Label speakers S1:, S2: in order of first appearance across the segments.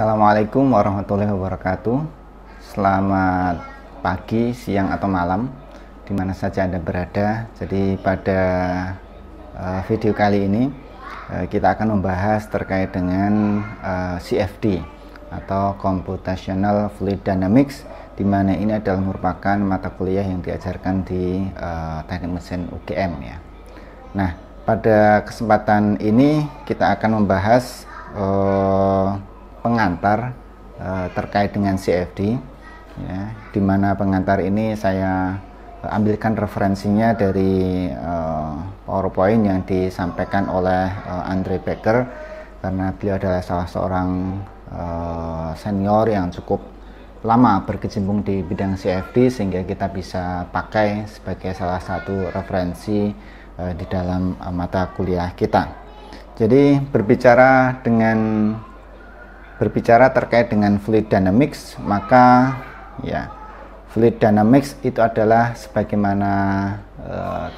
S1: Assalamualaikum warahmatullahi wabarakatuh. Selamat pagi, siang, atau malam di mana saja Anda berada. Jadi pada video kali ini kita akan membahas terkait dengan CFD atau Computational Fluid Dynamics, di mana ini adalah merupakan mata kuliah yang diajarkan di Teknik Mesin UGM ya. Nah, pada kesempatan ini kita akan membahas pengantar terkait dengan CFD ya, di mana pengantar ini saya ambilkan referensinya dari PowerPoint yang disampaikan oleh Andre Becker, karena beliau adalah salah seorang senior yang cukup lama berkecimpung di bidang CFD, sehingga kita bisa pakai sebagai salah satu referensi di dalam mata kuliah kita. Jadi berbicara terkait dengan fluid dynamics, maka ya fluid dynamics itu adalah sebagaimana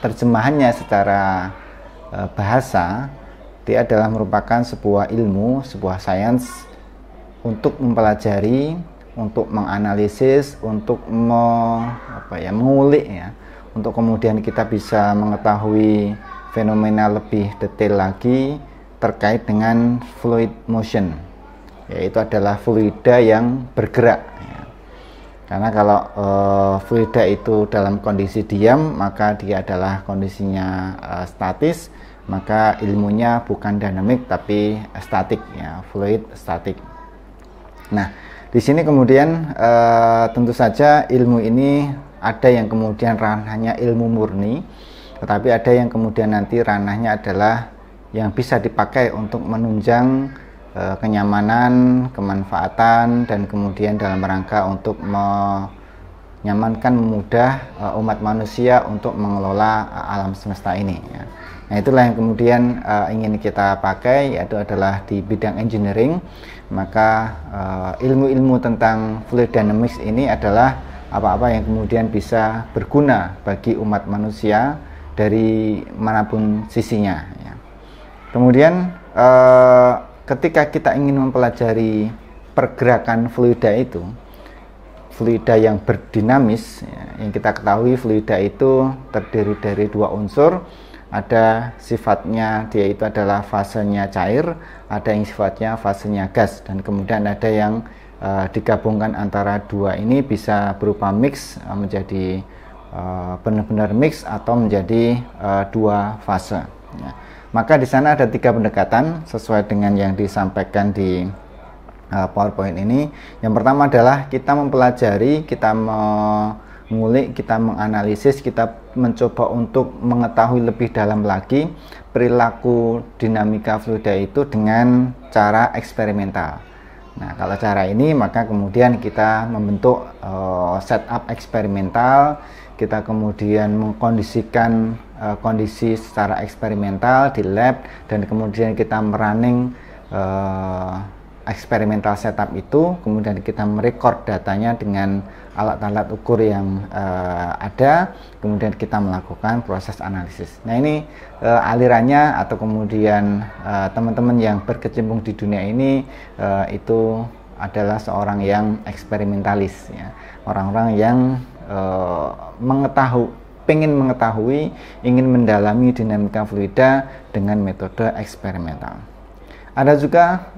S1: terjemahannya secara bahasa, dia adalah merupakan sebuah ilmu, sebuah sains untuk mempelajari, untuk menganalisis, untuk mengulik ya, untuk kemudian kita bisa mengetahui fenomena lebih detail lagi terkait dengan fluid motion, yaitu adalah fluida yang bergerak ya. Karena kalau fluida itu dalam kondisi diam, maka dia adalah kondisinya statis, maka ilmunya bukan dinamik tapi statik ya, fluid statik. Nah, di sini kemudian tentu saja ilmu ini ada yang kemudian ranahnya ilmu murni, tetapi ada yang kemudian nanti ranahnya adalah yang bisa dipakai untuk menunjang kenyamanan, kemanfaatan, dan kemudian dalam rangka untuk menyamankan, memudah umat manusia untuk mengelola alam semesta ini ya. Nah, itulah yang kemudian ingin kita pakai, yaitu adalah di bidang engineering. Maka ilmu-ilmu tentang fluid dynamics ini adalah apa-apa yang kemudian bisa berguna bagi umat manusia dari manapun sisinya ya. Kemudian ketika kita ingin mempelajari pergerakan fluida itu, fluida yang berdinamis ya, yang kita ketahui fluida itu terdiri dari dua unsur. Ada sifatnya dia itu adalah fasenya cair, ada yang sifatnya fasenya gas, dan kemudian ada yang digabungkan antara dua ini, bisa berupa mix menjadi benar-benar mix atau menjadi dua fase ya. Maka di sana ada tiga pendekatan sesuai dengan yang disampaikan di PowerPoint ini. Yang pertama adalah kita mempelajari, kita mengulik, kita menganalisis, kita mencoba untuk mengetahui lebih dalam lagi perilaku dinamika fluida itu dengan cara eksperimental. Nah, kalau cara ini maka kemudian kita membentuk setup eksperimental, kita kemudian mengkondisikan kondisi secara eksperimental di lab, dan kemudian kita merunning eksperimental setup itu, kemudian kita merekord datanya dengan alat-alat ukur yang ada, kemudian kita melakukan proses analisis. Nah, ini alirannya, atau kemudian teman-teman yang berkecimpung di dunia ini itu adalah seorang yang eksperimentalis ya, orang-orang yang ingin mengetahui, ingin mendalami dinamika fluida dengan metode eksperimental. Ada juga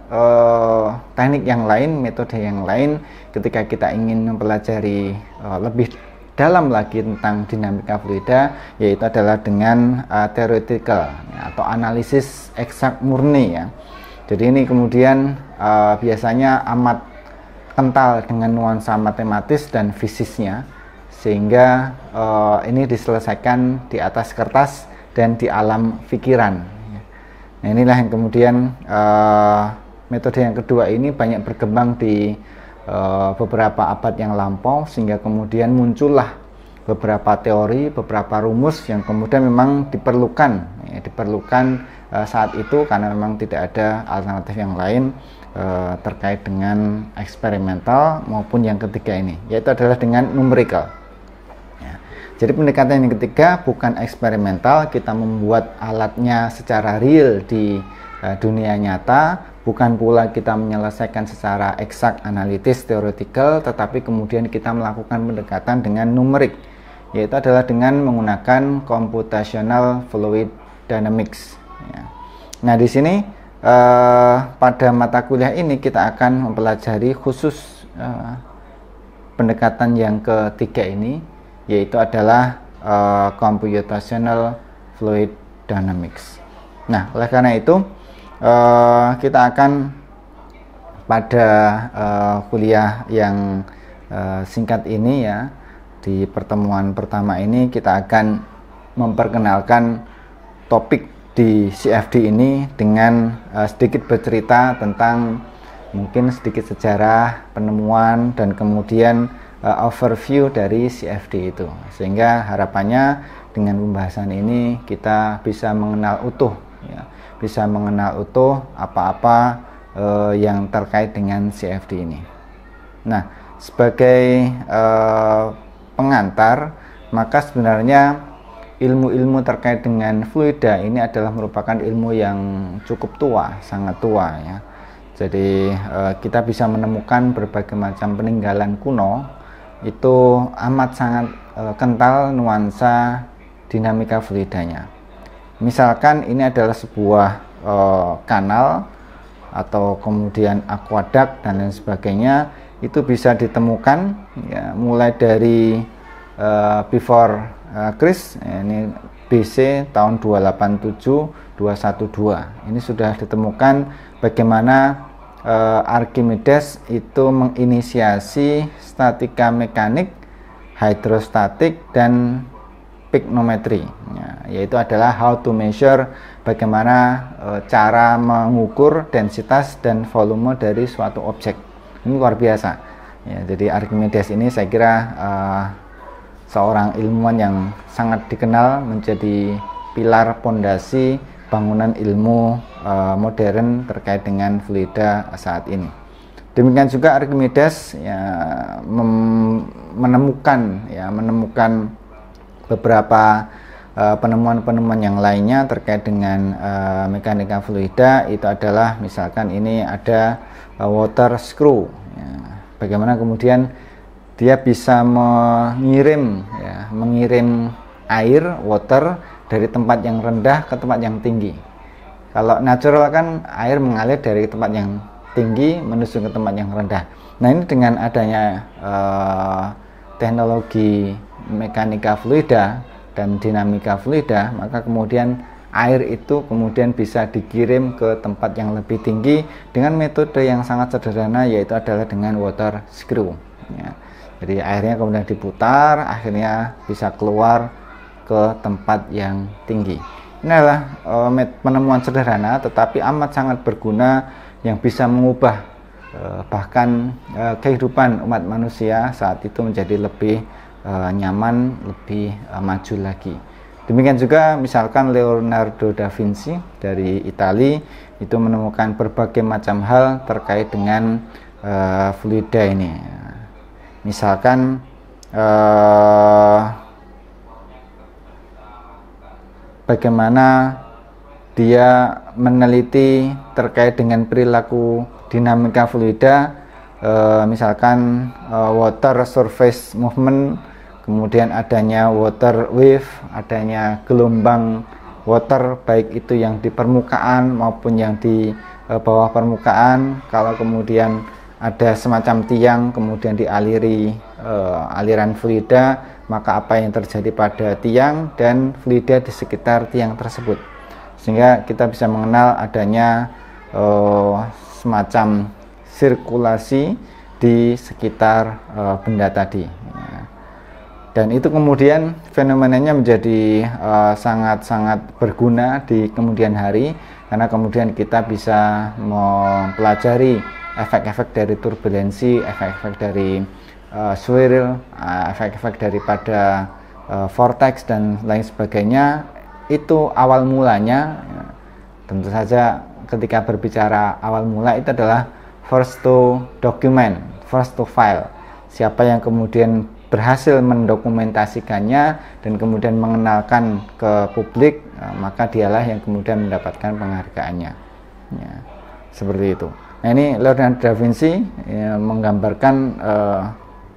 S1: teknik yang lain, metode yang lain ketika kita ingin mempelajari lebih dalam lagi tentang dinamika fluida, yaitu adalah dengan theoretical ya, atau analisis eksak murni ya. Jadi ini kemudian biasanya amat kental dengan nuansa matematis dan fisiknya, sehingga ini diselesaikan di atas kertas dan di alam pikiran. Nah, inilah yang kemudian metode yang kedua ini banyak berkembang di beberapa abad yang lampau, sehingga kemudian muncullah beberapa teori, beberapa rumus yang kemudian memang diperlukan saat itu, karena memang tidak ada alternatif yang lain terkait dengan eksperimental maupun yang ketiga ini, yaitu adalah dengan numerical. Jadi pendekatan yang ketiga bukan eksperimental, kita membuat alatnya secara real di dunia nyata, bukan pula kita menyelesaikan secara eksak, analitis, teoretikal, tetapi kemudian kita melakukan pendekatan dengan numerik, yaitu adalah dengan menggunakan computational fluid dynamics. Nah, di sini pada mata kuliah ini kita akan mempelajari khusus pendekatan yang ketiga ini, yaitu adalah computational fluid dynamics. Nah, oleh karena itu kita akan pada kuliah yang singkat ini ya, di pertemuan pertama ini kita akan memperkenalkan topik di CFD ini dengan sedikit bercerita tentang mungkin sedikit sejarah penemuan dan kemudian overview dari CFD itu, sehingga harapannya dengan pembahasan ini kita bisa mengenal utuh ya, bisa mengenal utuh apa-apa yang terkait dengan CFD ini. Nah, sebagai pengantar, maka sebenarnya ilmu-ilmu terkait dengan fluida ini adalah merupakan ilmu yang cukup tua, sangat tua ya. Jadi kita bisa menemukan berbagai macam peninggalan kuno itu amat sangat kental nuansa dinamika fluidanya. Misalkan ini adalah sebuah kanal atau kemudian aqueduct dan lain sebagainya, itu bisa ditemukan ya, mulai dari before Christ, ini BC tahun 287 212. Ini sudah ditemukan bagaimana Archimedes itu menginisiasi statika mekanik, hidrostatik, dan pyknometri ya, yaitu adalah how to measure, bagaimana cara mengukur densitas dan volume dari suatu objek. Ini luar biasa ya. Jadi Archimedes ini saya kira seorang ilmuwan yang sangat dikenal, menjadi pilar pondasi bangunan ilmu modern terkait dengan fluida saat ini. Demikian juga Archimedes ya, menemukan beberapa penemuan-penemuan yang lainnya terkait dengan mekanika fluida. Itu adalah misalkan ini ada water screw ya, bagaimana kemudian dia bisa mengirim air water dari tempat yang rendah ke tempat yang tinggi. Kalau natural kan air mengalir dari tempat yang tinggi menuju ke tempat yang rendah. Nah, ini dengan adanya teknologi mekanika fluida dan dinamika fluida, maka kemudian air itu kemudian bisa dikirim ke tempat yang lebih tinggi dengan metode yang sangat sederhana, yaitu adalah dengan water screw ya. Jadi airnya kemudian diputar, akhirnya bisa keluar ke tempat yang tinggi. Ini adalah penemuan sederhana tetapi amat sangat berguna yang bisa mengubah bahkan kehidupan umat manusia saat itu menjadi lebih nyaman, lebih maju lagi. Demikian juga misalkan Leonardo da Vinci dari Italia itu menemukan berbagai macam hal terkait dengan fluida ini. Misalkan bagaimana dia meneliti terkait dengan perilaku dinamika fluida, misalkan water surface movement, kemudian adanya water wave, adanya gelombang water baik itu yang di permukaan maupun yang di bawah permukaan. Kalau kemudian ada semacam tiang kemudian dialiri aliran fluida, maka apa yang terjadi pada tiang dan fluida di sekitar tiang tersebut, sehingga kita bisa mengenal adanya semacam sirkulasi di sekitar benda tadi ya. Dan itu kemudian fenomenanya menjadi sangat-sangat berguna di kemudian hari, karena kemudian kita bisa mempelajari efek-efek dari turbulensi, efek-efek dari swirl, efek-efek daripada vortex dan lain sebagainya. Itu awal mulanya ya. Tentu saja ketika berbicara awal mula itu adalah first to document, first to file. Siapa yang kemudian berhasil mendokumentasikannya dan kemudian mengenalkan ke publik, maka dialah yang kemudian mendapatkan penghargaannya ya. seperti itu. Nah, ini Leonardo da Vinci ya, menggambarkan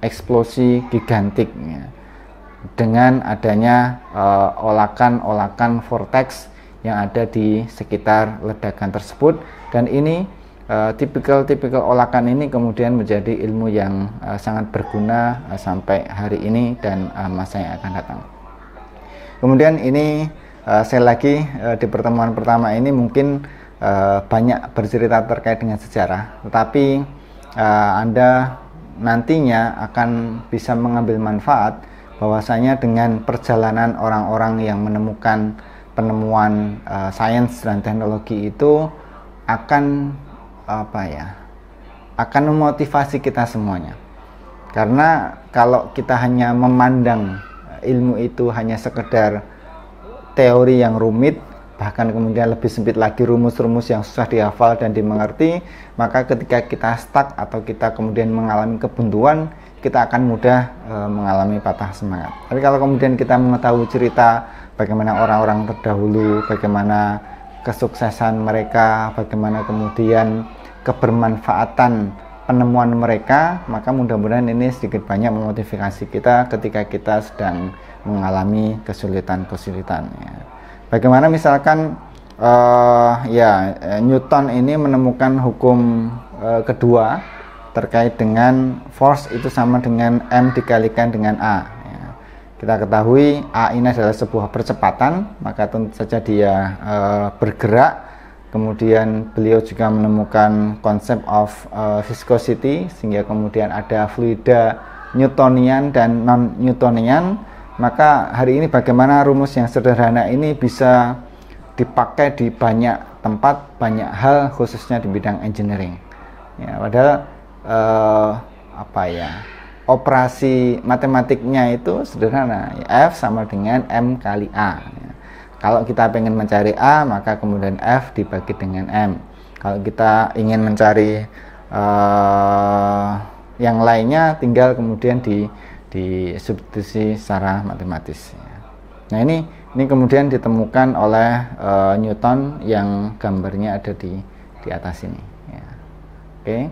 S1: eksplosi gigantik ya, dengan adanya olakan-olakan vortex yang ada di sekitar ledakan tersebut, dan ini tipikal olakan ini kemudian menjadi ilmu yang sangat berguna sampai hari ini dan masa yang akan datang. Kemudian ini sekali lagi di pertemuan pertama ini mungkin banyak bercerita terkait dengan sejarah, tetapi Anda nantinya akan bisa mengambil manfaat bahwasanya dengan perjalanan orang-orang yang menemukan penemuan sains dan teknologi itu akan akan memotivasi kita semuanya. Karena kalau kita hanya memandang ilmu itu hanya sekedar teori yang rumit, bahkan kemudian lebih sempit lagi rumus-rumus yang susah dihafal dan dimengerti, maka ketika kita stuck atau kita kemudian mengalami kebuntuan, kita akan mudah mengalami patah semangat. Tapi kalau kemudian kita mengetahui cerita bagaimana orang-orang terdahulu, bagaimana kesuksesan mereka, bagaimana kemudian kebermanfaatan penemuan mereka, maka mudah-mudahan ini sedikit banyak memotivasi kita ketika kita sedang mengalami kesulitan-kesulitan ya. Bagaimana misalkan Newton ini menemukan hukum kedua terkait dengan force itu sama dengan M dikalikan dengan A ya. Kita ketahui A ini adalah sebuah percepatan, maka tentu saja dia bergerak. Kemudian beliau juga menemukan konsep of viscosity, sehingga kemudian ada fluida Newtonian dan non-Newtonian. Maka hari ini bagaimana rumus yang sederhana ini bisa dipakai di banyak tempat, banyak hal, khususnya di bidang engineering ya, padahal operasi matematiknya itu sederhana ya, F sama dengan M kali A ya. Kalau kita ingin mencari A, maka kemudian F dibagi dengan M. Kalau kita ingin mencari yang lainnya, tinggal kemudian disubstitusi secara matematis ya. Nah, ini kemudian ditemukan oleh Newton yang gambarnya ada di atas ini ya. Oke.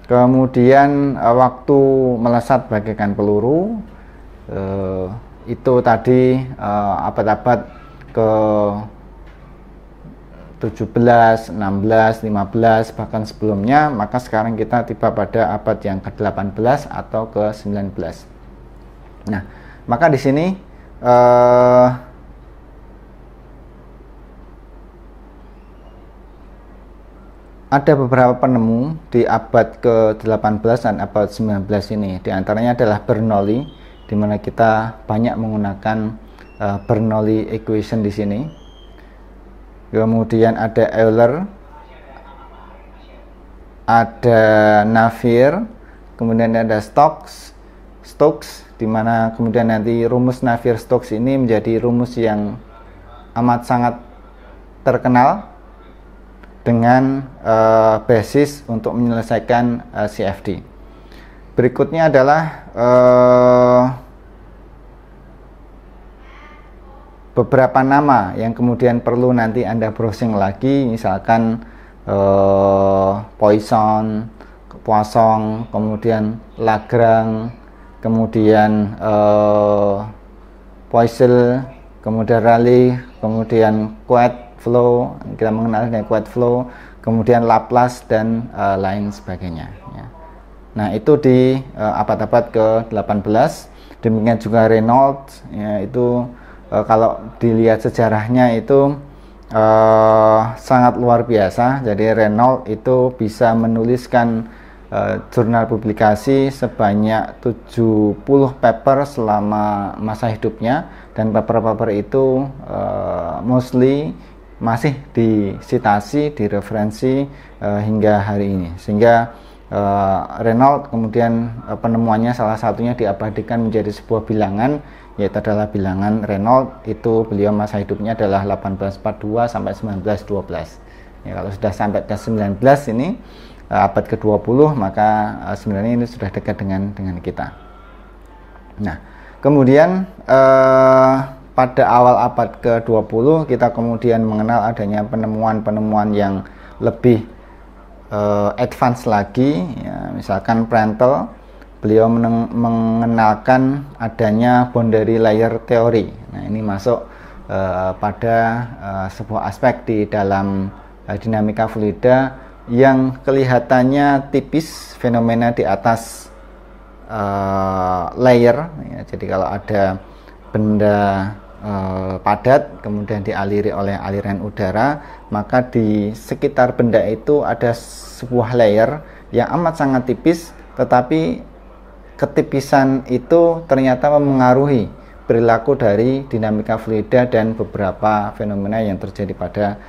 S1: Kemudian waktu melesat bagaikan peluru, itu tadi abad-abad ke 17, 16, 15 bahkan sebelumnya, maka sekarang kita tiba pada abad yang ke-18 atau ke-19. Nah, maka di sini ada beberapa penemu di abad ke-18 dan abad 19 ini. Di antaranya adalah Bernoulli, di mana kita banyak menggunakan Bernoulli equation di sini. Kemudian ada Euler, ada Navier, kemudian ada Stokes, di mana kemudian nanti rumus Navier-Stokes ini menjadi rumus yang amat sangat terkenal dengan basis untuk menyelesaikan CFD. Berikutnya adalah beberapa nama yang kemudian perlu nanti Anda browsing lagi, misalkan Poisson, kemudian Lagrange, kemudian Poiseuille, kemudian Rayleigh, kemudian Flow, kita mengenal dengan Flow, kemudian Laplace dan lain sebagainya ya. Nah, itu di abad-abad ke-18. Demikian juga Reynolds ya, itu kalau dilihat sejarahnya itu sangat luar biasa. Jadi Reynolds itu bisa menuliskan jurnal publikasi sebanyak 70 paper selama masa hidupnya, dan paper-paper itu mostly masih disitasi, direferensi hingga hari ini, sehingga Reynolds kemudian penemuannya salah satunya diabadikan menjadi sebuah bilangan, yaitu adalah bilangan Reynolds. Itu beliau masa hidupnya adalah 1842 sampai 1912 ya. Kalau sudah sampai ke 19 ini abad ke-20, maka sebenarnya ini sudah dekat dengan kita. Nah, kemudian pada awal abad ke-20 kita kemudian mengenal adanya penemuan-penemuan yang lebih advance lagi, ya, misalkan Prandtl, beliau mengenalkan adanya boundary layer teori. Nah, ini masuk pada sebuah aspek di dalam dinamika fluida yang kelihatannya tipis, fenomena di atas layer. Ya, jadi kalau ada benda padat kemudian dialiri oleh aliran udara, maka di sekitar benda itu ada sebuah layer yang amat sangat tipis, tetapi ketipisan itu ternyata memengaruhi perilaku dari dinamika fluida dan beberapa fenomena yang terjadi pada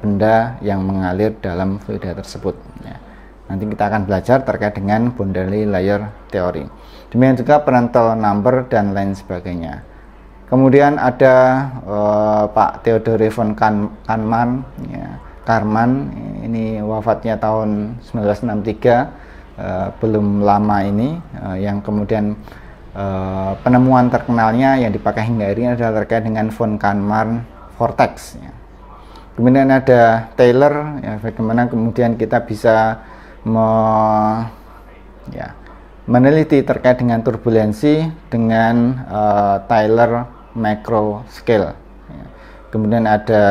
S1: benda yang mengalir dalam fluida tersebut. Ya. Nanti kita akan belajar terkait dengan boundary layer teori. Demikian juga Prandtl number dan lain sebagainya. Kemudian ada Pak Theodore von Karman, ya. Karman ini wafatnya tahun 1963. Belum lama ini, yang kemudian penemuan terkenalnya yang dipakai hingga hari ini adalah terkait dengan von Karman vortex. Ya. Kemudian ada Taylor, ya, bagaimana kemudian kita bisa meneliti terkait dengan turbulensi dengan Taylor macro scale. Ya. Kemudian ada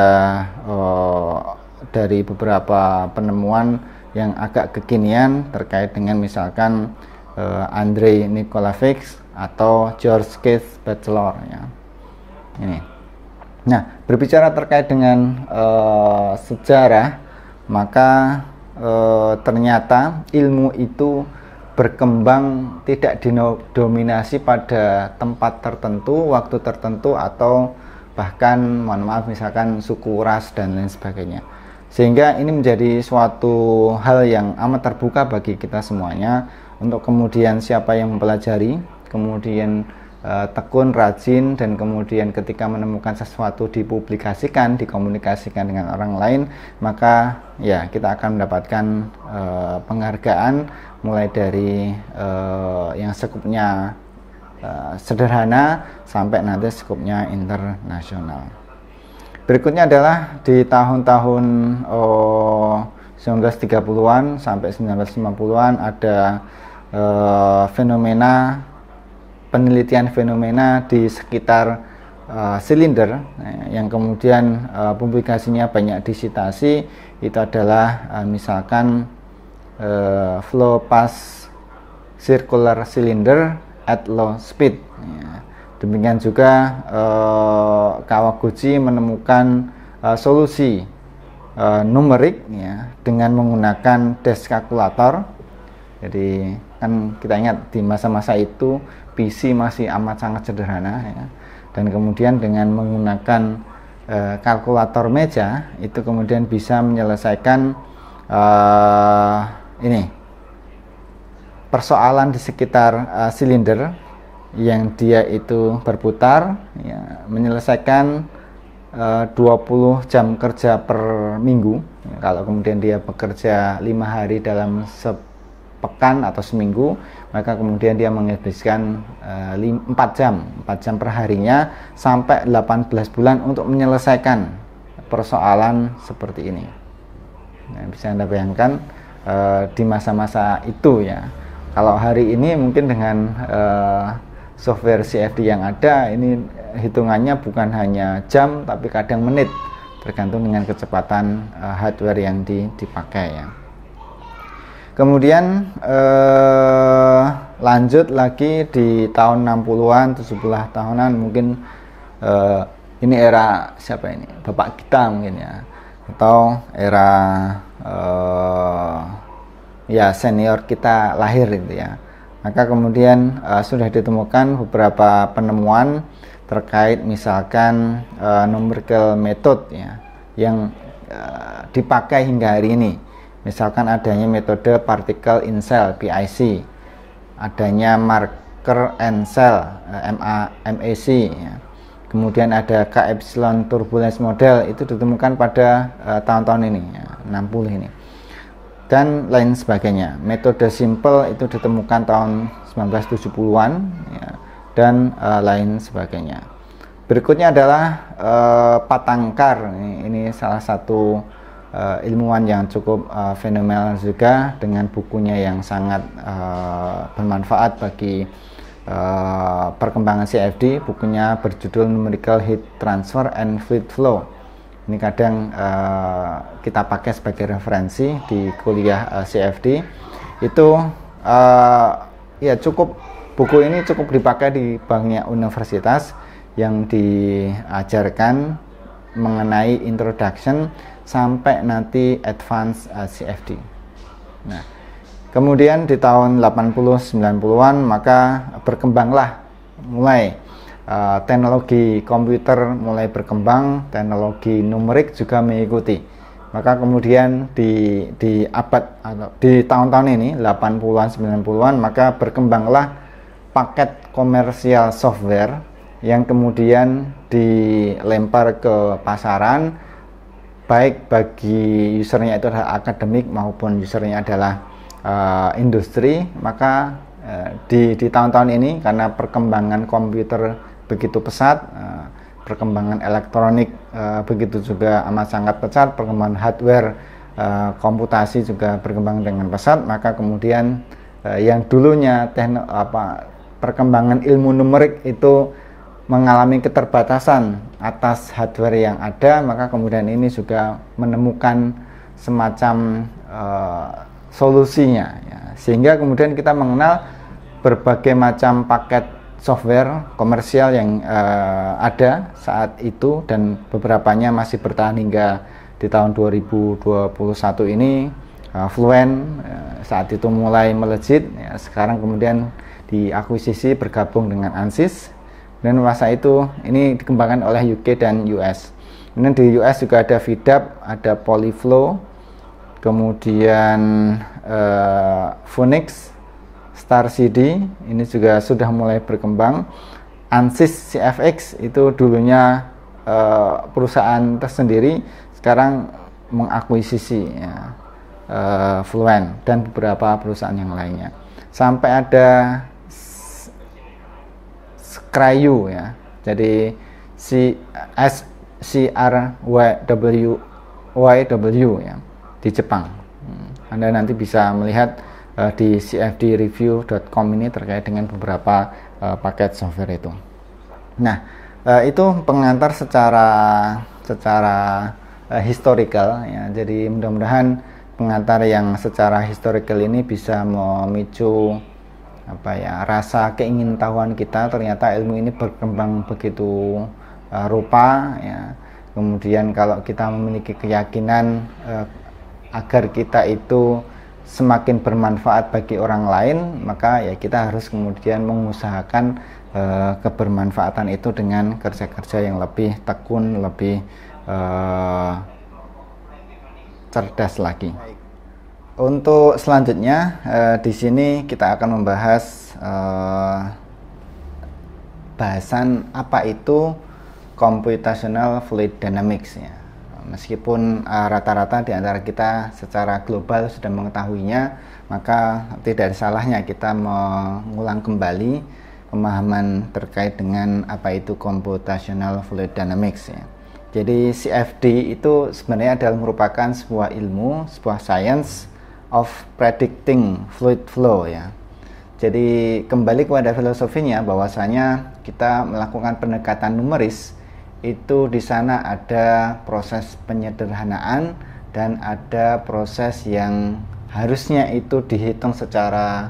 S1: dari beberapa penemuan yang agak kekinian terkait dengan misalkan Andrei Nikolaevich atau George Keith Batchelor, ya. Ini. Nah, berbicara terkait dengan sejarah, maka ternyata ilmu itu berkembang tidak didominasi pada tempat tertentu, waktu tertentu, atau bahkan mohon maaf misalkan suku, ras dan lain sebagainya. Sehingga ini menjadi suatu hal yang amat terbuka bagi kita semuanya untuk kemudian siapa yang mempelajari, kemudian tekun, rajin, dan kemudian ketika menemukan sesuatu dipublikasikan, dikomunikasikan dengan orang lain, maka ya kita akan mendapatkan penghargaan mulai dari yang skupnya sederhana sampai nanti skupnya internasional. Berikutnya adalah di tahun-tahun 1930-an sampai 1950-an ada penelitian fenomena di sekitar silinder, yang kemudian publikasinya banyak disitasi. Itu adalah misalkan flow path circular cylinder at low speed. Ya. Demikian juga Kawaguchi menemukan solusi numerik, ya, dengan menggunakan desk kalkulator. Jadi kan kita ingat di masa-masa itu PC masih amat sangat sederhana, ya. Dan kemudian dengan menggunakan kalkulator meja itu kemudian bisa menyelesaikan persoalan di sekitar silinder yang dia itu berputar, ya, menyelesaikan 20 jam kerja per minggu. Ya, kalau kemudian dia bekerja 5 hari dalam sepekan atau seminggu, maka kemudian dia menghabiskan 4 jam per harinya sampai 18 bulan untuk menyelesaikan persoalan seperti ini. Nah, bisa Anda bayangkan di masa-masa itu, ya. Kalau hari ini mungkin dengan software CFD yang ada, ini hitungannya bukan hanya jam tapi kadang menit, tergantung dengan kecepatan hardware yang dipakai, ya. Kemudian lanjut lagi di tahun 60-an, 70 tahunan mungkin, ini era siapa ini? Bapak kita mungkin, ya. Atau era ya senior kita lahir itu, ya. Maka kemudian sudah ditemukan beberapa penemuan terkait misalkan numerical method, ya, yang dipakai hingga hari ini. Misalkan adanya metode particle in cell (PIC), adanya marker and cell (MAC), ya. Kemudian ada K-epsilon turbulence model, itu ditemukan pada tahun-tahun ini, ya, 60 ini. Dan lain sebagainya. Metode simple itu ditemukan tahun 1970-an, ya, dan lain sebagainya. Berikutnya adalah Patangkar. Ini salah satu ilmuwan yang cukup fenomenal juga dengan bukunya yang sangat bermanfaat bagi perkembangan CFD. Bukunya berjudul Numerical Heat Transfer and Fluid Flow. Ini kadang kita pakai sebagai referensi di kuliah CFD. Itu ya cukup, buku ini cukup dipakai di banyak universitas yang diajarkan mengenai introduction sampai nanti advance CFD. Nah, kemudian di tahun 80-90-an maka berkembanglah mulai teknologi komputer mulai berkembang, teknologi numerik juga mengikuti. Maka kemudian di abad atau di tahun-tahun ini 80-an 90-an maka berkembanglah paket komersial software yang kemudian dilempar ke pasaran, baik bagi usernya itu adalah akademik maupun usernya adalah industri. Maka di tahun-tahun ini karena perkembangan komputer begitu pesat, perkembangan elektronik begitu juga amat sangat pesat, perkembangan hardware komputasi juga berkembang dengan pesat, maka kemudian yang dulunya perkembangan ilmu numerik itu mengalami keterbatasan atas hardware yang ada, maka kemudian ini juga menemukan semacam solusinya ya. Sehingga kemudian kita mengenal berbagai macam paket software komersial yang ada saat itu, dan beberapanya masih bertahan hingga di tahun 2021 ini. Fluent saat itu mulai melejit ya, sekarang kemudian diakuisisi bergabung dengan ANSYS. Dan masa itu ini dikembangkan oleh UK dan US. Kemudian di US juga ada VDAP, ada Polyflow, kemudian Phoenix, Star CD ini juga sudah mulai berkembang. ANSYS CFX itu dulunya perusahaan tersendiri, sekarang mengakuisisi ya, Fluent dan beberapa perusahaan yang lainnya. Sampai ada Cryo ya, jadi CRYW ya di Jepang. Anda nanti bisa melihat di cfdreview.com ini terkait dengan beberapa paket software itu. Nah, itu pengantar secara historical ya. Jadi mudah-mudahan pengantar yang secara historical ini bisa memicu rasa keingintahuan kita. Ternyata ilmu ini berkembang begitu rupa ya. Kemudian kalau kita memiliki keyakinan agar kita itu semakin bermanfaat bagi orang lain, maka ya kita harus kemudian mengusahakan kebermanfaatan itu dengan kerja-kerja yang lebih tekun, lebih cerdas lagi. Untuk selanjutnya di sini kita akan membahas bahasan apa itu computational fluid dynamics ya. Meskipun rata-rata di antara kita secara global sudah mengetahuinya, maka tidak ada salahnya kita mengulang kembali pemahaman terkait dengan apa itu computational fluid dynamics ya. Jadi CFD itu sebenarnya adalah merupakan sebuah ilmu, sebuah science of predicting fluid flow ya. Jadi kembali kepada filosofinya, bahwasanya kita melakukan pendekatan numeris itu di sana ada proses penyederhanaan dan ada proses yang harusnya itu dihitung secara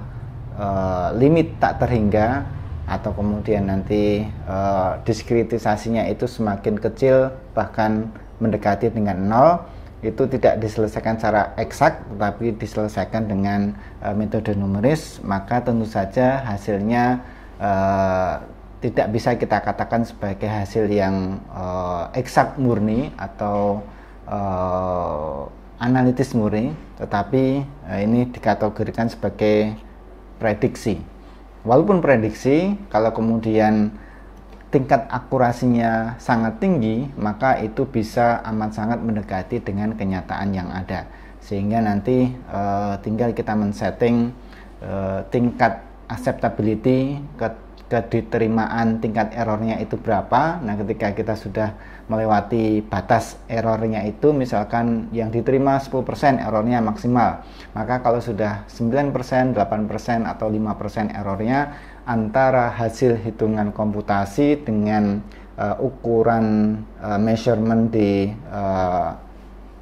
S1: limit tak terhingga, atau kemudian nanti diskritisasinya itu semakin kecil bahkan mendekati dengan nol. Itu tidak diselesaikan secara eksak tetapi diselesaikan dengan metode numeris, maka tentu saja hasilnya tidak bisa kita katakan sebagai hasil yang eksak murni atau analitis murni, tetapi ini dikategorikan sebagai prediksi. Walaupun prediksi, kalau kemudian tingkat akurasinya sangat tinggi, maka itu bisa amat sangat mendekati dengan kenyataan yang ada, sehingga nanti tinggal kita men-setting tingkat acceptability, kediterima tingkat errornya itu berapa. Nah, ketika kita sudah melewati batas errornya itu, misalkan yang diterima 10%, errornya maksimal. Maka kalau sudah 9%, 8% atau 5% errornya, antara hasil hitungan komputasi dengan ukuran measurement di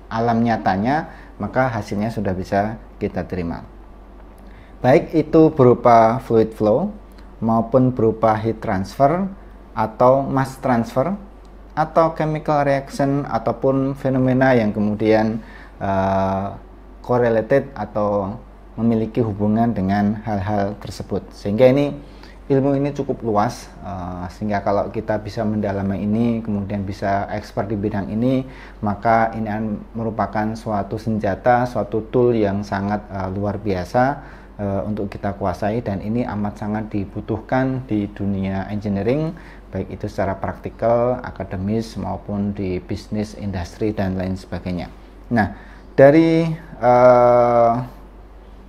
S1: alam nyatanya, maka hasilnya sudah bisa kita terima. Baik itu berupa fluid flow maupun berupa heat transfer atau mass transfer atau chemical reaction ataupun fenomena yang kemudian correlated atau memiliki hubungan dengan hal-hal tersebut. Sehingga ilmu ini cukup luas, sehingga kalau kita bisa mendalami ini, kemudian bisa expert di bidang ini, maka ini merupakan suatu senjata, suatu tool yang sangat luar biasa untuk kita kuasai, dan ini amat sangat dibutuhkan di dunia engineering, baik itu secara praktikal, akademis, maupun di bisnis, industri, dan lain sebagainya. Nah, dari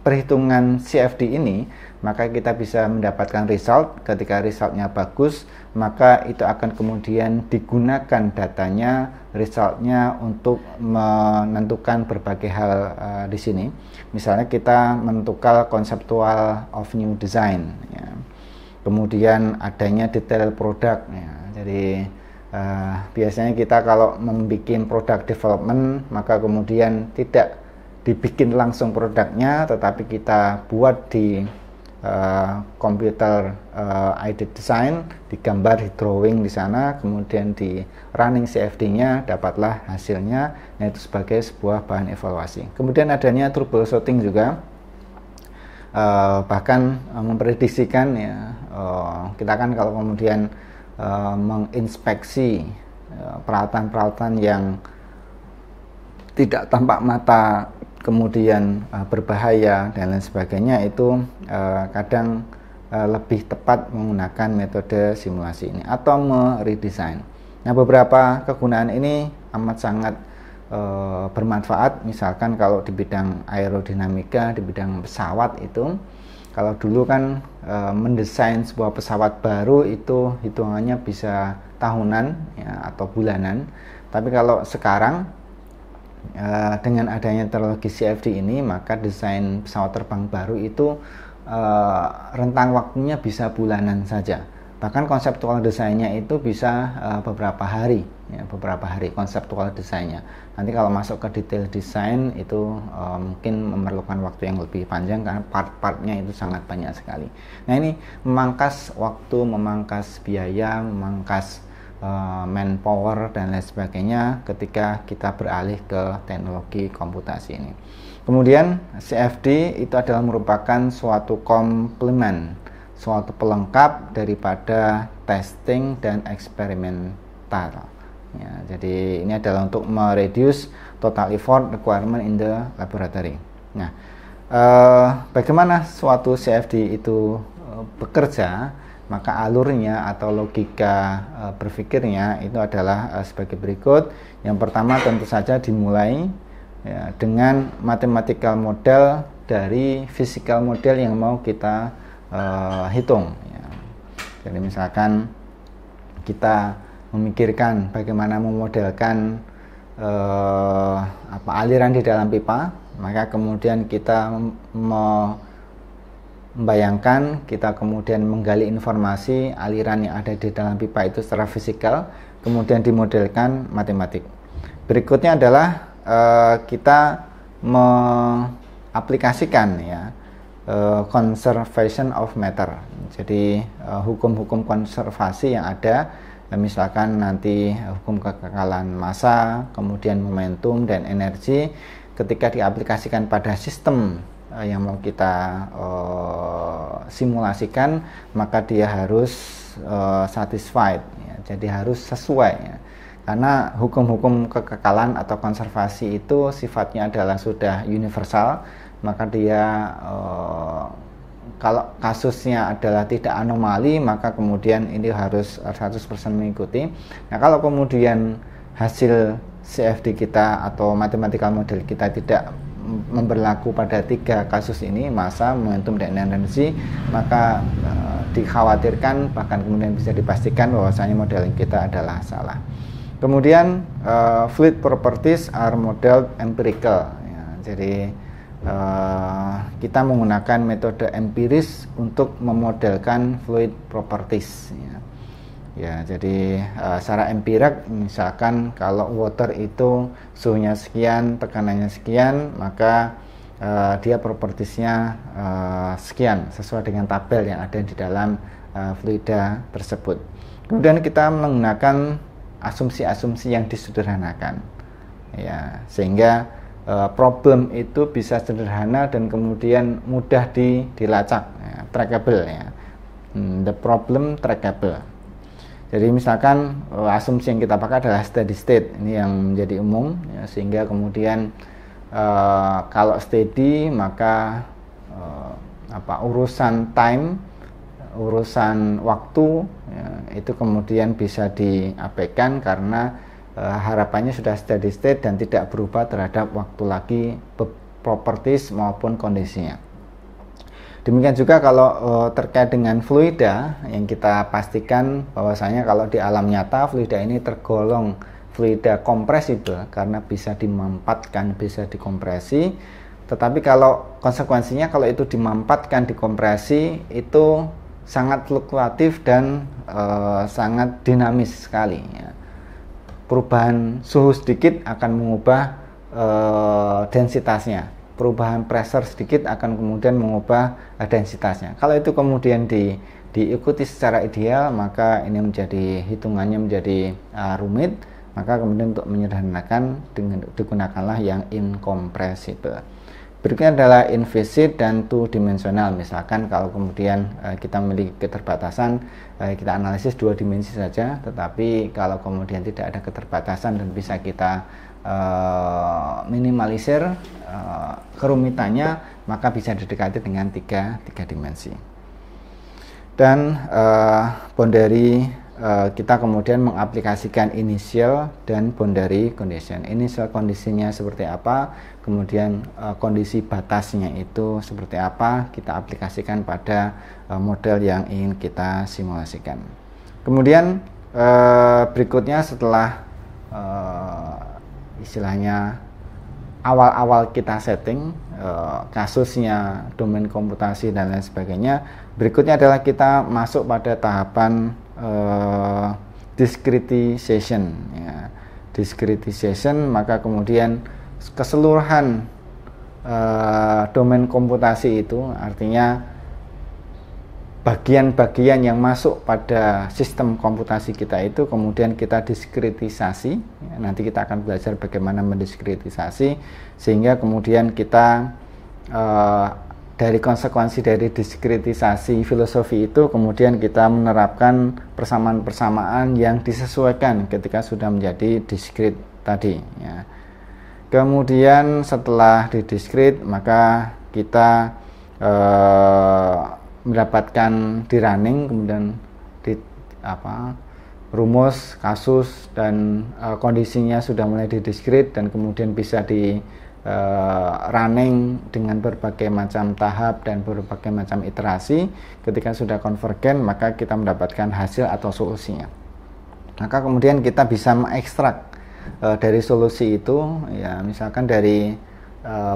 S1: perhitungan CFD ini, maka kita bisa mendapatkan result. Ketika resultnya bagus, maka itu akan kemudian digunakan datanya, resultnya untuk menentukan berbagai hal di sini. Misalnya kita menentukan konseptual of new design, ya. Kemudian adanya detail produk, ya. Jadi biasanya kita kalau membuat produk development, maka kemudian tidak dibikin langsung produknya, tetapi kita buat di komputer aided design, digambar, di drawing di sana, kemudian di running CFD-nya, dapatlah hasilnya. Nah, itu sebagai sebuah bahan evaluasi. Kemudian adanya troubleshooting juga, bahkan memprediksikan, ya, kita kan kalau kemudian menginspeksi peralatan-peralatan yang tidak tampak mata, kemudian berbahaya dan lain sebagainya, itu kadang lebih tepat menggunakan metode simulasi ini atau meredesign. Nah, beberapa kegunaan ini amat sangat bermanfaat. Misalkan kalau di bidang aerodinamika, di bidang pesawat itu, kalau dulu kan mendesain sebuah pesawat baru itu hitungannya bisa tahunan, ya, atau bulanan. Tapi kalau sekarang dengan adanya teknologi CFD ini, maka desain pesawat terbang baru itu rentang waktunya bisa bulanan saja. Bahkan konseptual desainnya itu bisa beberapa hari, ya, beberapa hari konseptual desainnya. Nanti kalau masuk ke detail desain itu mungkin memerlukan waktu yang lebih panjang karena part-partnya itu sangat banyak sekali. Nah, ini memangkas waktu, memangkas biaya, memangkas manpower dan lain sebagainya ketika kita beralih ke teknologi komputasi ini. Kemudian CFD itu adalah merupakan suatu komplement, suatu pelengkap daripada testing dan eksperimental. Ya, jadi ini adalah untuk mereduce total effort requirement in the laboratory. Nah, bagaimana suatu CFD itu bekerja? Maka alurnya atau logika berpikirnya itu adalah sebagai berikut. Yang pertama tentu saja dimulai, ya, dengan mathematical model dari physical model yang mau kita hitung, ya. Jadi misalkan kita memikirkan bagaimana memodelkan aliran di dalam pipa, maka kemudian kita membayangkan, kita kemudian menggali informasi aliran yang ada di dalam pipa itu secara fisikal, kemudian dimodelkan matematik. Berikutnya adalah kita mengaplikasikan, ya, conservation of matter. Jadi hukum-hukum konservasi yang ada, misalkan nanti hukum kekekalan massa, kemudian momentum dan energi, ketika diaplikasikan pada sistem yang mau kita simulasikan, maka dia harus satisfied, ya. Jadi harus sesuai, ya. Karena hukum-hukum kekekalan atau konservasi itu sifatnya adalah sudah universal, maka dia kalau kasusnya adalah tidak anomali, maka kemudian ini harus 100% mengikuti. Nah, kalau kemudian hasil CFD kita atau mathematical model kita tidak memberlaku pada 3 kasus ini, massa, momentum, dan energi, maka dikhawatirkan bahkan kemudian bisa dipastikan bahwasanya modeling kita adalah salah. Kemudian fluid properties are modeled empirical, ya. Jadi kita menggunakan metode empiris untuk memodelkan fluid properties, ya. Ya, jadi secara empirik, misalkan kalau water itu suhunya sekian, tekanannya sekian, maka dia propertiesnya sekian sesuai dengan tabel yang ada di dalam fluida tersebut. Kemudian kita menggunakan asumsi-asumsi yang disederhanakan, ya, sehingga problem itu bisa sederhana dan kemudian mudah dilacak, ya, trackable, ya. The problem trackable. Jadi misalkan asumsi yang kita pakai adalah steady state, ini yang menjadi umum, ya, sehingga kemudian kalau steady maka urusan time, urusan waktu, ya, itu kemudian bisa diabaikan karena harapannya sudah steady state dan tidak berubah terhadap waktu lagi properties maupun kondisinya. Demikian juga kalau terkait dengan fluida, yang kita pastikan bahwasanya kalau di alam nyata fluida ini tergolong fluida kompresibel karena bisa dimampatkan, bisa dikompresi. Tetapi kalau konsekuensinya kalau itu dimampatkan, dikompresi, itu sangat fluktuatif dan sangat dinamis sekali, ya. Perubahan suhu sedikit akan mengubah densitasnya. Perubahan pressure sedikit akan kemudian mengubah densitasnya. Kalau itu kemudian diikuti secara ideal, maka ini menjadi hitungannya menjadi rumit. Maka kemudian untuk menyederhanakan digunakanlah yang incompressible. Berikutnya adalah inviscid dan two dimensional. Misalkan kalau kemudian kita memiliki keterbatasan, kita analisis 2 dimensi saja, tetapi kalau kemudian tidak ada keterbatasan dan bisa kita minimalisir kerumitannya, maka bisa didekati dengan tiga dimensi. Dan boundary, kita kemudian mengaplikasikan initial dan boundary condition. Initial kondisinya seperti apa, kemudian kondisi batasnya itu seperti apa, kita aplikasikan pada model yang ingin kita simulasikan. Kemudian berikutnya setelah istilahnya awal-awal kita setting kasusnya, domain komputasi dan lain sebagainya, berikutnya adalah kita masuk pada tahapan discretization, ya. Discretization, maka kemudian keseluruhan domain komputasi itu artinya bagian-bagian yang masuk pada sistem komputasi kita itu kemudian kita diskretisasi, ya. Nanti kita akan belajar bagaimana mendiskretisasi, sehingga kemudian kita dari konsekuensi dari diskretisasi filosofi itu kemudian kita menerapkan persamaan-persamaan yang disesuaikan ketika sudah menjadi diskret tadi, ya. Kemudian setelah didiskret, maka kita mendapatkan di running, kemudian rumus, kasus, dan kondisinya sudah mulai didiskret dan kemudian bisa di running dengan berbagai macam tahap dan berbagai macam iterasi. Ketika sudah konvergen, maka kita mendapatkan hasil atau solusinya. Maka kemudian kita bisa mengekstrak dari solusi itu, ya, misalkan dari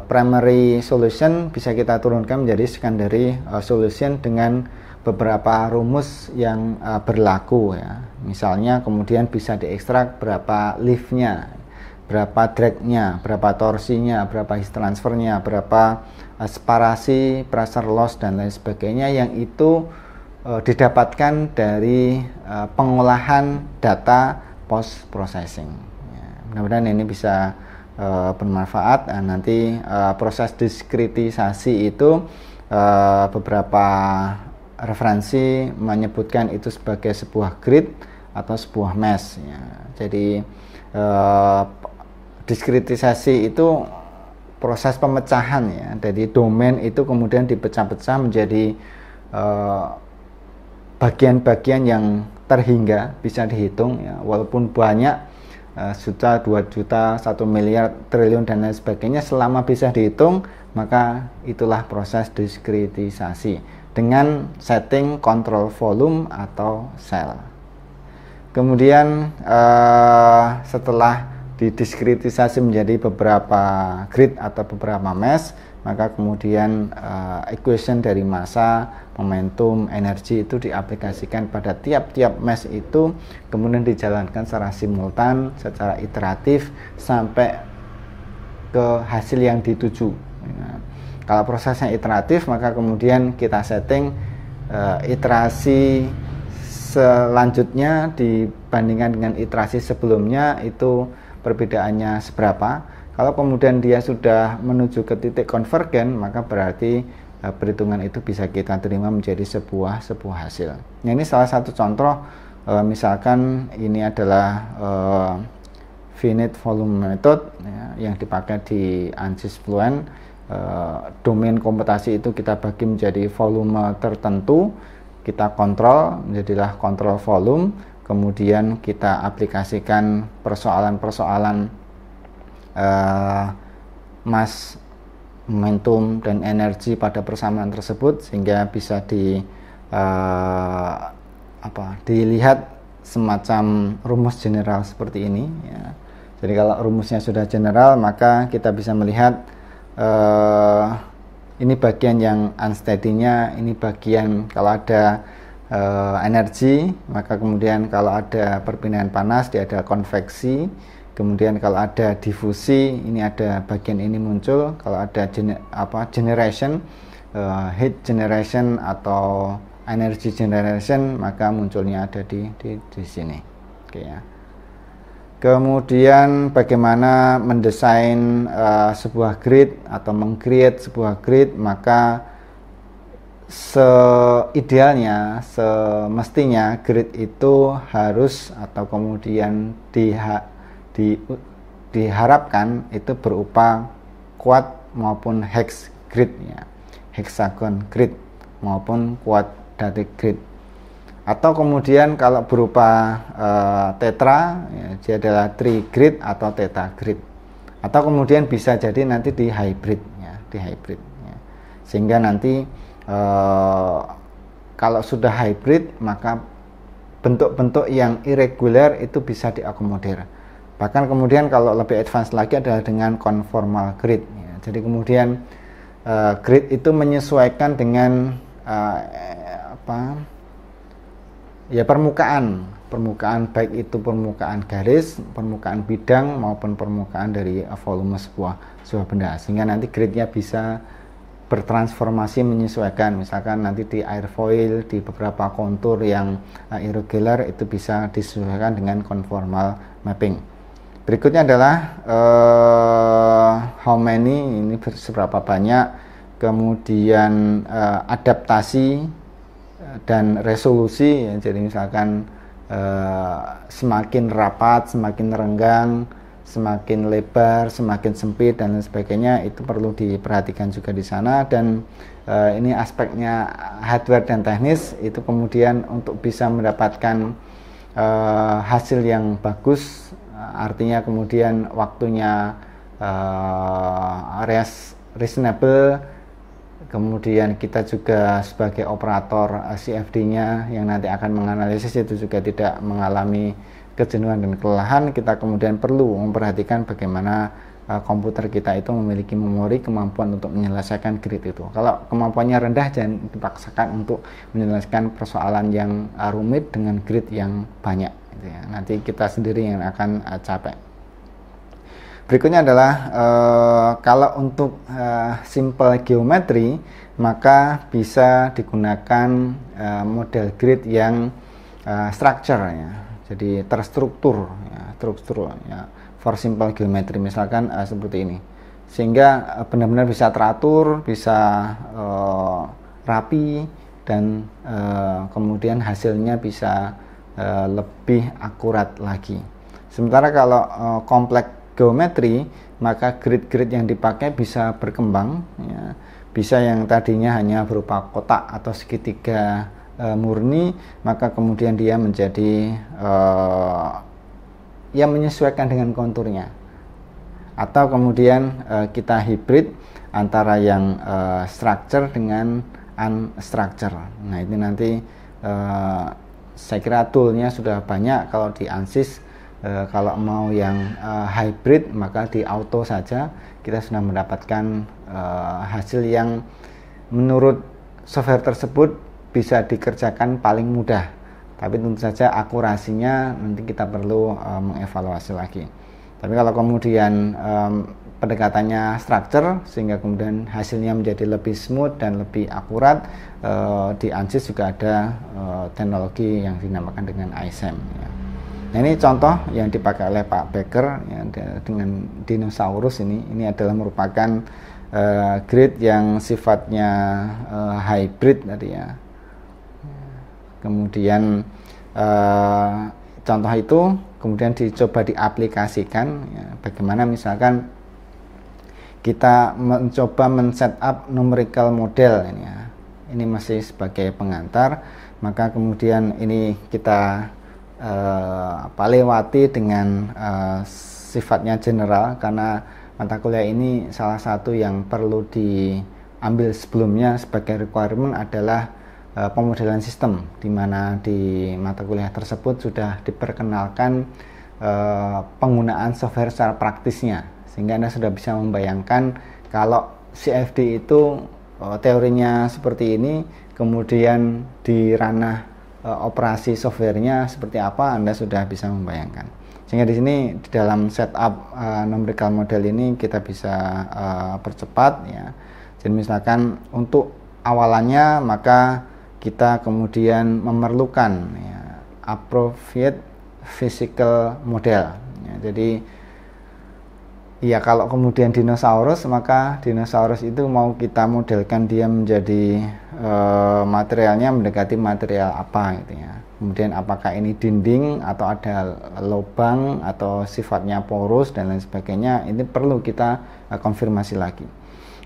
S1: primary solution bisa kita turunkan menjadi secondary solution dengan beberapa rumus yang berlaku, ya. Misalnya kemudian bisa diekstrak berapa liftnya, berapa dragnya, berapa torsinya, berapa heat transfernya, berapa separasi, pressure loss dan lain sebagainya, yang itu didapatkan dari pengolahan data post processing, ya. Mudah-mudahan ini bisa bermanfaat. Nanti proses diskretisasi itu beberapa referensi menyebutkan itu sebagai sebuah grid atau sebuah mesh, ya. Jadi diskretisasi itu proses pemecahan, ya, dari domain itu kemudian dipecah-pecah menjadi bagian-bagian yang terhingga bisa dihitung, ya. Walaupun banyak juta, 2 juta, 1 miliar, triliun dan lain sebagainya, selama bisa dihitung, maka itulah proses diskritisasi dengan setting kontrol volume atau sel. Kemudian setelah didiskritisasi menjadi beberapa grid atau beberapa mesh, maka kemudian equation dari massa, momentum, energi itu diaplikasikan pada tiap-tiap mesh itu, kemudian dijalankan secara simultan, secara iteratif sampai ke hasil yang dituju. Nah, kalau prosesnya iteratif, maka kemudian kita setting iterasi selanjutnya dibandingkan dengan iterasi sebelumnya itu perbedaannya seberapa. Kalau kemudian dia sudah menuju ke titik konvergen, maka berarti perhitungan itu bisa kita terima menjadi sebuah hasil. Nah, ini salah satu contoh, misalkan ini adalah finite volume method ya, yang dipakai di ANSYS Fluent. Domain komputasi itu kita bagi menjadi volume tertentu, kita kontrol menjadilah kontrol volume, kemudian kita aplikasikan persoalan-persoalan mass, momentum, dan energi pada persamaan tersebut, sehingga bisa dilihat semacam rumus general seperti ini ya. Jadi kalau rumusnya sudah general, maka kita bisa melihat ini bagian yang unsteady-nya, ini bagian kalau ada energi, maka kemudian kalau ada perpindahan panas dia ada konveksi, kemudian kalau ada difusi ini ada bagian ini muncul, kalau ada generation, heat generation atau energy generation, maka munculnya ada di sini. Oke ya. Kemudian bagaimana mendesain sebuah grid atau meng-create sebuah grid, maka seidealnya, semestinya grid itu harus atau kemudian diharapkan itu berupa quad maupun hex grid ya, hexagon grid maupun quadratic grid. Atau kemudian kalau berupa tetra ya, dia adalah trigrid atau tetragrid. Atau kemudian bisa jadi nanti di hybrid ya, ya. Sehingga nanti kalau sudah hybrid, maka bentuk-bentuk yang irregular itu bisa diakomodir. Bahkan kemudian kalau lebih advance lagi adalah dengan conformal grid ya. Jadi kemudian grid itu menyesuaikan dengan permukaan baik itu permukaan garis, permukaan bidang maupun permukaan dari volume sebuah benda, sehingga nanti gridnya bisa bertransformasi menyesuaikan. Misalkan nanti di airfoil, di beberapa kontur yang irregular itu bisa disesuaikan dengan conformal mapping. Berikutnya adalah how many, ini seberapa banyak, kemudian adaptasi dan resolusi ya. Jadi misalkan semakin rapat, semakin renggang, semakin lebar, semakin sempit dan lain sebagainya, itu perlu diperhatikan juga di sana. Dan ini aspeknya hardware dan teknis, itu kemudian untuk bisa mendapatkan hasil yang bagus, artinya kemudian waktunya reasonable. Kemudian kita juga sebagai operator CFD-nya yang nanti akan menganalisis itu juga tidak mengalami kejenuhan dan kelelahan. Kita kemudian perlu memperhatikan bagaimana komputer kita itu memiliki memori, kemampuan untuk menyelesaikan grid itu. Kalau kemampuannya rendah, jangan dipaksakan untuk menyelesaikan persoalan yang rumit dengan grid yang banyak gitu ya. Nanti kita sendiri yang akan capek. Berikutnya adalah kalau untuk simple geometri, maka bisa digunakan model grid yang structure ya, jadi terstruktur ya, for simple geometry misalkan seperti ini, sehingga benar-benar bisa teratur, bisa rapi, dan kemudian hasilnya bisa lebih akurat lagi. Sementara kalau kompleks geometri, maka grid-grid yang dipakai bisa berkembang ya. Bisa yang tadinya hanya berupa kotak atau segitiga murni, maka kemudian dia menjadi yang menyesuaikan dengan konturnya, atau kemudian kita hybrid antara yang structure dengan unstructure. Nah, ini nanti saya kira toolnya sudah banyak. Kalau di ANSYS kalau mau yang hybrid, maka di auto saja kita sudah mendapatkan hasil yang menurut software tersebut bisa dikerjakan paling mudah. Tapi tentu saja akurasinya nanti kita perlu mengevaluasi lagi. Tapi kalau kemudian pendekatannya structure sehingga kemudian hasilnya menjadi lebih smooth dan lebih akurat, di ANSYS juga ada teknologi yang dinamakan dengan iSAM, ya. Nah, ini contoh yang dipakai oleh Pak Becker, ya, dengan dinosaurus ini adalah merupakan grid yang sifatnya hybrid tadi, ya. Kemudian contoh itu kemudian dicoba diaplikasikan, ya, bagaimana misalkan kita mencoba men-setup numerical model ini, ya. Ini masih sebagai pengantar, maka kemudian ini kita lewati dengan sifatnya general, karena mata kuliah ini salah satu yang perlu diambil sebelumnya sebagai requirement adalah pemodelan sistem, di mana di mata kuliah tersebut sudah diperkenalkan penggunaan software secara praktisnya, sehingga Anda sudah bisa membayangkan kalau CFD itu teorinya seperti ini, kemudian di ranah operasi softwarenya seperti apa, Anda sudah bisa membayangkan. Sehingga di sini di dalam setup numerical model ini kita bisa percepat, ya. Jadi misalkan untuk awalannya maka kita kemudian memerlukan, ya, appropriate physical model, ya. Jadi ya kalau kemudian dinosaurus, maka dinosaurus itu mau kita modelkan dia menjadi materialnya mendekati material apa gitu, ya. Kemudian apakah ini dinding atau ada lubang atau sifatnya porus dan lain sebagainya, ini perlu kita konfirmasi lagi.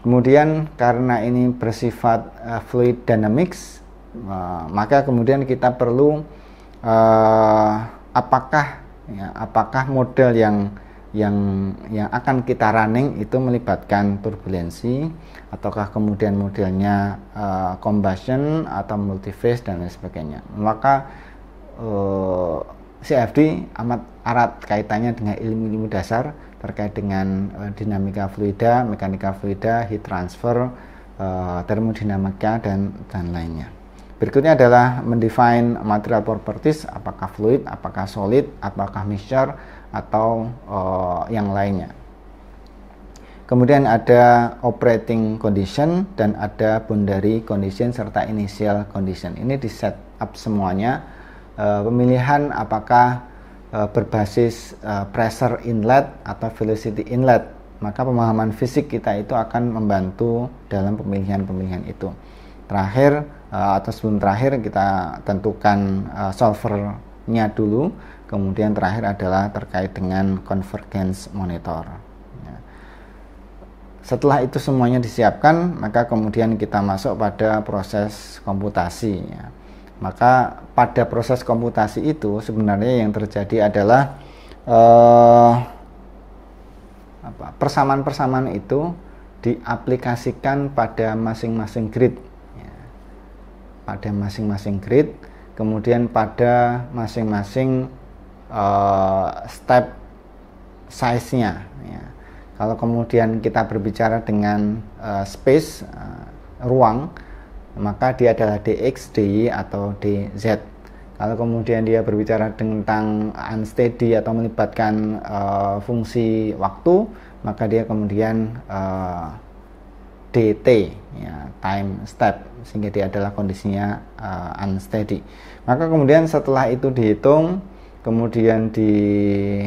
S1: Kemudian karena ini bersifat fluid dynamics, maka kemudian kita perlu apakah model yang akan kita running itu melibatkan turbulensi, ataukah kemudian modelnya combustion atau multiphase dan lain sebagainya. Maka CFD amat erat kaitannya dengan ilmu-ilmu dasar terkait dengan dinamika fluida, mekanika fluida, heat transfer, termodinamika dan lainnya. Berikutnya adalah mendefine material properties, apakah fluid, apakah solid, apakah mixture, atau yang lainnya. Kemudian ada operating condition dan ada boundary condition serta initial condition. Ini di set up semuanya. Pemilihan apakah berbasis pressure inlet atau velocity inlet, maka pemahaman fisik kita itu akan membantu dalam pemilihan itu. Terakhir atau sebelum terakhir kita tentukan solvernya dulu. Kemudian terakhir adalah terkait dengan convergence monitor. Ya. Setelah itu semuanya disiapkan, maka kemudian kita masuk pada proses komputasi. Ya. Maka pada proses komputasi itu sebenarnya yang terjadi adalah persamaan-persamaan itu diaplikasikan pada masing-masing grid. Ya. Pada masing-masing grid, kemudian pada masing-masing step size-nya, ya. Kalau kemudian kita berbicara dengan space, ruang, maka dia adalah dx, dy, atau dz. Kalau kemudian dia berbicara tentang unsteady atau melibatkan fungsi waktu, maka dia kemudian dt, ya, time step, sehingga dia adalah kondisinya unsteady. Maka kemudian setelah itu dihitung, kemudian dihitung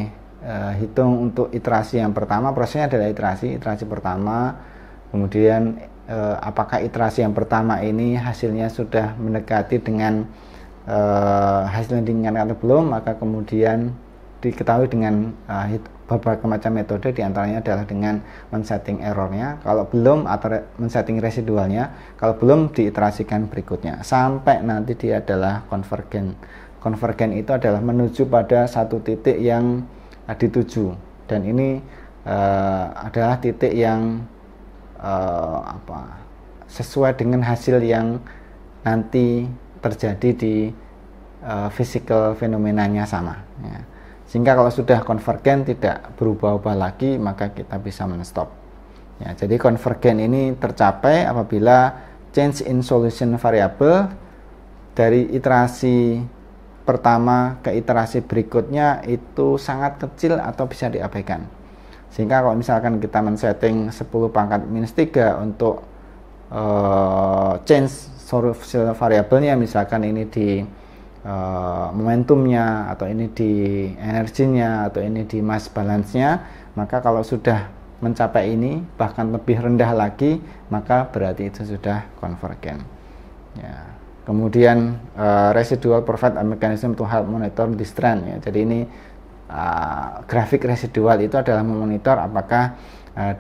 S1: untuk iterasi yang pertama. Prosesnya adalah iterasi pertama. Kemudian apakah iterasi yang pertama ini hasilnya sudah mendekati dengan hasil yang diinginkan atau belum, maka kemudian diketahui dengan beberapa macam metode, diantaranya adalah dengan men-setting errornya, kalau belum, atau men-setting residualnya, kalau belum diiterasikan berikutnya sampai nanti dia adalah convergent. Convergent itu adalah menuju pada satu titik yang dituju, dan ini adalah titik yang sesuai dengan hasil yang nanti terjadi di physical fenomenanya sama ya. Sehingga kalau sudah konvergen tidak berubah-ubah lagi, maka kita bisa men-stop ya. Jadi konvergen ini tercapai apabila change in solution variable dari iterasi pertama ke iterasi berikutnya itu sangat kecil atau bisa diabaikan. Sehingga kalau misalkan kita men-setting 10 pangkat minus 3 untuk change solution variabelnya, misalkan ini di momentumnya, atau ini di energinya, atau ini di mass balance-nya, maka kalau sudah mencapai ini bahkan lebih rendah lagi, maka berarti itu sudah konvergen ya. Kemudian residual provide a mechanism to help monitor this trend ya. Jadi ini grafik residual itu adalah memonitor apakah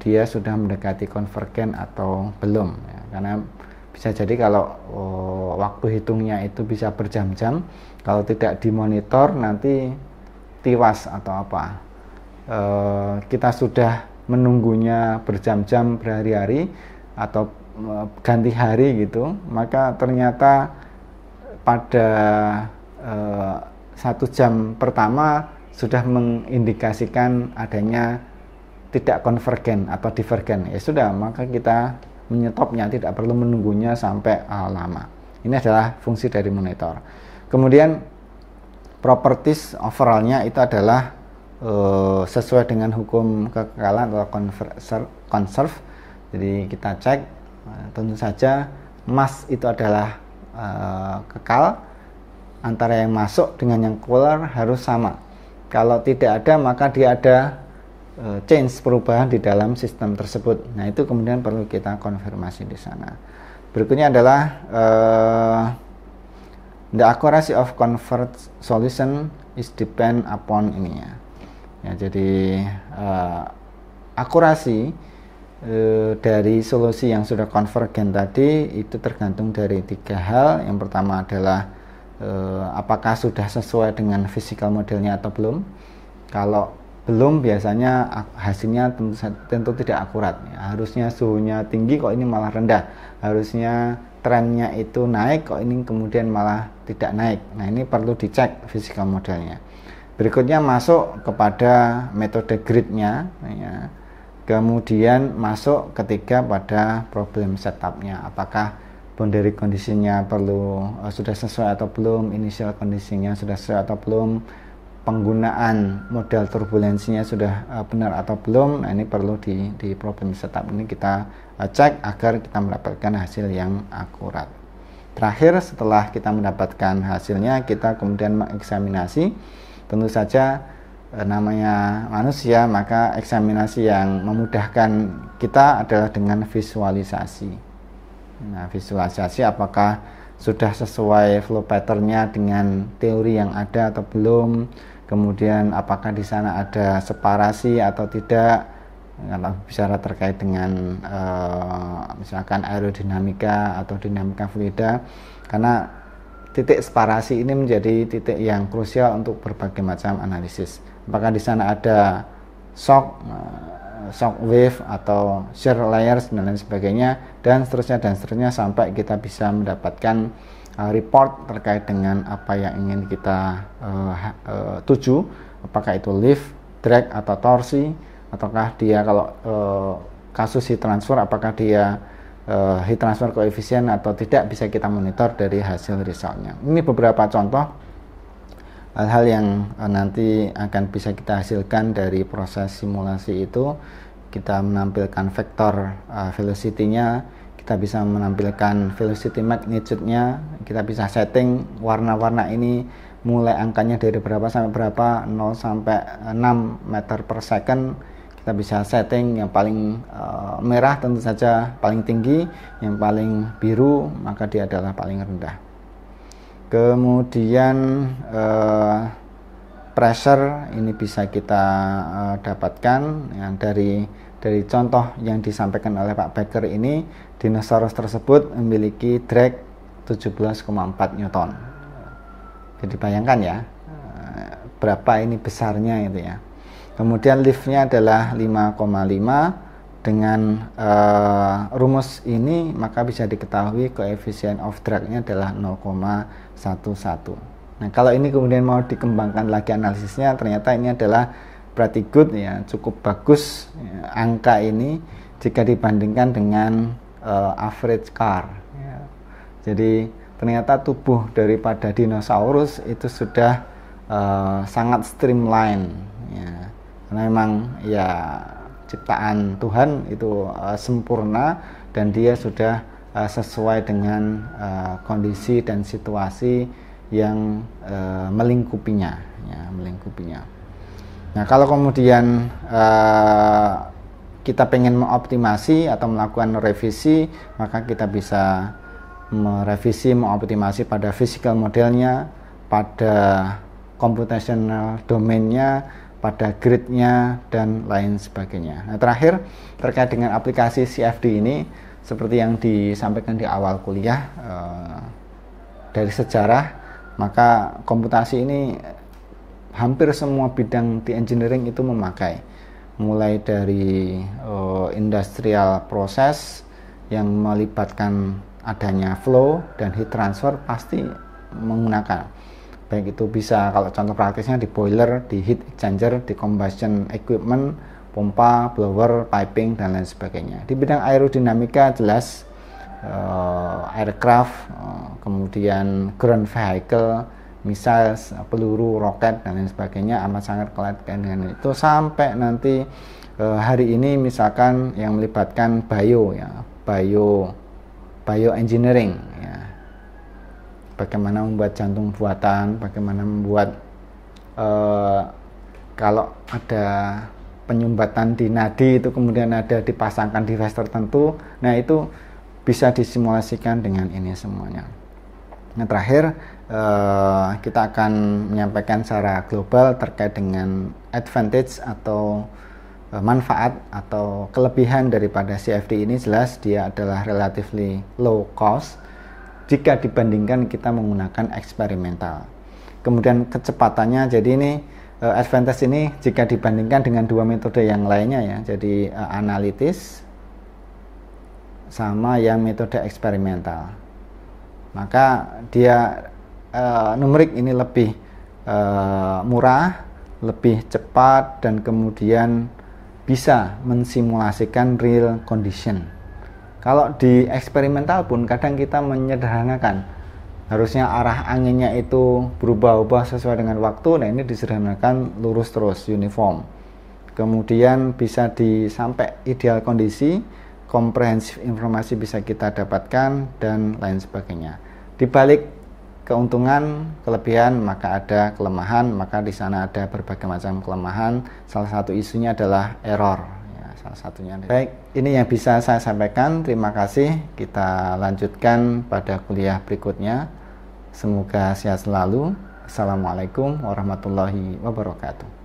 S1: dia sudah mendekati konvergen atau belum ya. Karena bisa jadi kalau waktu hitungnya itu bisa berjam-jam, kalau tidak dimonitor nanti tiwas atau apa. Kita sudah menunggunya berjam-jam, berhari-hari, atau ganti hari gitu, maka ternyata pada 1 jam pertama sudah mengindikasikan adanya tidak konvergen atau divergen, ya sudah, maka kita menyetopnya, tidak perlu menunggunya sampai lama. Ini adalah fungsi dari monitor. Kemudian properties overallnya itu adalah sesuai dengan hukum kekekalan atau conserve. Jadi kita cek, tentu saja mass itu adalah kekal, antara yang masuk dengan yang keluar harus sama. Kalau tidak ada, maka dia ada change, perubahan di dalam sistem tersebut. Nah, itu kemudian perlu kita konfirmasi di sana. Berikutnya adalah the accuracy of converged solution is depend upon ininya. Ya, jadi akurasi dari solusi yang sudah konvergen tadi itu tergantung dari 3 hal. Yang pertama adalah apakah sudah sesuai dengan physical modelnya atau belum. Kalau belum, biasanya hasilnya tentu tidak akurat ya. Harusnya suhunya tinggi kok ini malah rendah, harusnya trennya itu naik kok ini kemudian malah tidak naik. Nah, ini perlu dicek physical modelnya. Berikutnya masuk kepada metode gridnya ya. Kemudian masuk ketiga pada problem setupnya, apakah boundary kondisinya perlu sudah sesuai atau belum, initial kondisinya sudah sesuai atau belum, penggunaan model turbulensinya sudah benar atau belum. Nah, ini perlu di problem setup ini kita cek agar kita mendapatkan hasil yang akurat. Terakhir, setelah kita mendapatkan hasilnya, kita kemudian mengeksaminasi. Tentu saja namanya manusia, maka eksaminasi yang memudahkan kita adalah dengan visualisasi. Nah, visualisasi apakah sudah sesuai flow patternnya dengan teori yang ada atau belum, kemudian apakah di sana ada separasi atau tidak, kalau bicara terkait dengan misalkan aerodinamika atau dinamika fluida, karena titik separasi ini menjadi titik yang krusial untuk berbagai macam analisis. Apakah di sana ada shock wave atau shear layers dan lain sebagainya, dan seterusnya sampai kita bisa mendapatkan report terkait dengan apa yang ingin kita tuju, apakah itu lift, drag atau torsi, ataukah dia kalau kasus heat transfer apakah dia heat transfer koefisien atau tidak, bisa kita monitor dari hasil resultnya. Ini beberapa contoh hal-hal yang nanti akan bisa kita hasilkan dari proses simulasi itu. Kita menampilkan vektor velocity-nya, kita bisa menampilkan velocity magnitude-nya, kita bisa setting warna-warna ini mulai angkanya dari berapa sampai berapa, 0 sampai 6 meter per second. Kita bisa setting yang paling merah tentu saja paling tinggi, yang paling biru maka dia adalah paling rendah. Kemudian pressure ini bisa kita dapatkan yang dari contoh yang disampaikan oleh Pak Becker ini. Dinosaurus tersebut memiliki drag 17,4 Newton. Jadi bayangkan ya berapa ini besarnya itu ya. Kemudian liftnya adalah 5,5. Dengan rumus ini maka bisa diketahui koefisien of drag-nya adalah 0,11. Nah, kalau ini kemudian mau dikembangkan lagi analisisnya, ternyata ini adalah pretty good ya, cukup bagus ya, angka ini jika dibandingkan dengan average car ya. Jadi ternyata tubuh daripada dinosaurus itu sudah sangat streamline ya. Karena memang ya ciptaan Tuhan itu sempurna dan dia sudah sesuai dengan kondisi dan situasi yang melingkupinya ya, melingkupinya. Nah, kalau kemudian kita pengen mengoptimasi atau melakukan revisi, maka kita bisa merevisi, mengoptimasi pada physical modelnya, pada computational domainnya, pada gridnya, dan lain sebagainya. Nah, terakhir terkait dengan aplikasi CFD ini, seperti yang disampaikan di awal kuliah dari sejarah, maka komputasi ini hampir semua bidang di engineering itu memakai, mulai dari industrial process yang melibatkan adanya flow dan heat transfer pasti menggunakan. Baik itu bisa, kalau contoh praktisnya di boiler, di heat exchanger, di combustion equipment, pompa, blower, piping, dan lain sebagainya. Di bidang aerodinamika jelas aircraft, kemudian ground vehicle, missiles, peluru, roket, dan lain sebagainya amat sangat kaitan dengan itu. Sampai nanti hari ini misalkan yang melibatkan bio engineering ya. Bagaimana membuat jantung buatan, bagaimana membuat kalau ada penyumbatan di nadi itu kemudian ada dipasangkan device tertentu. Nah, itu bisa disimulasikan dengan ini semuanya. Nah, terakhir kita akan menyampaikan secara global terkait dengan advantage atau manfaat atau kelebihan daripada CFD ini. Jelas dia adalah relatively low cost jika dibandingkan kita menggunakan eksperimental. Kemudian kecepatannya, jadi ini advantage ini jika dibandingkan dengan dua metode yang lainnya ya, jadi analitis sama yang metode eksperimental, maka dia numerik ini lebih murah, lebih cepat, dan kemudian bisa mensimulasikan real condition. Kalau di eksperimental pun kadang kita menyederhanakan, harusnya arah anginnya itu berubah-ubah sesuai dengan waktu. Nah, ini disederhanakan lurus terus, uniform. Kemudian bisa sampai ideal kondisi, komprehensif informasi bisa kita dapatkan, dan lain sebagainya. Di balik keuntungan, kelebihan, maka ada kelemahan, maka di sana ada berbagai macam kelemahan. Salah satu isunya adalah error. Salah satunya. Baik, ini yang bisa saya sampaikan. Terima kasih. Kita lanjutkan pada kuliah berikutnya. Semoga sehat selalu. Assalamualaikum warahmatullahi wabarakatuh.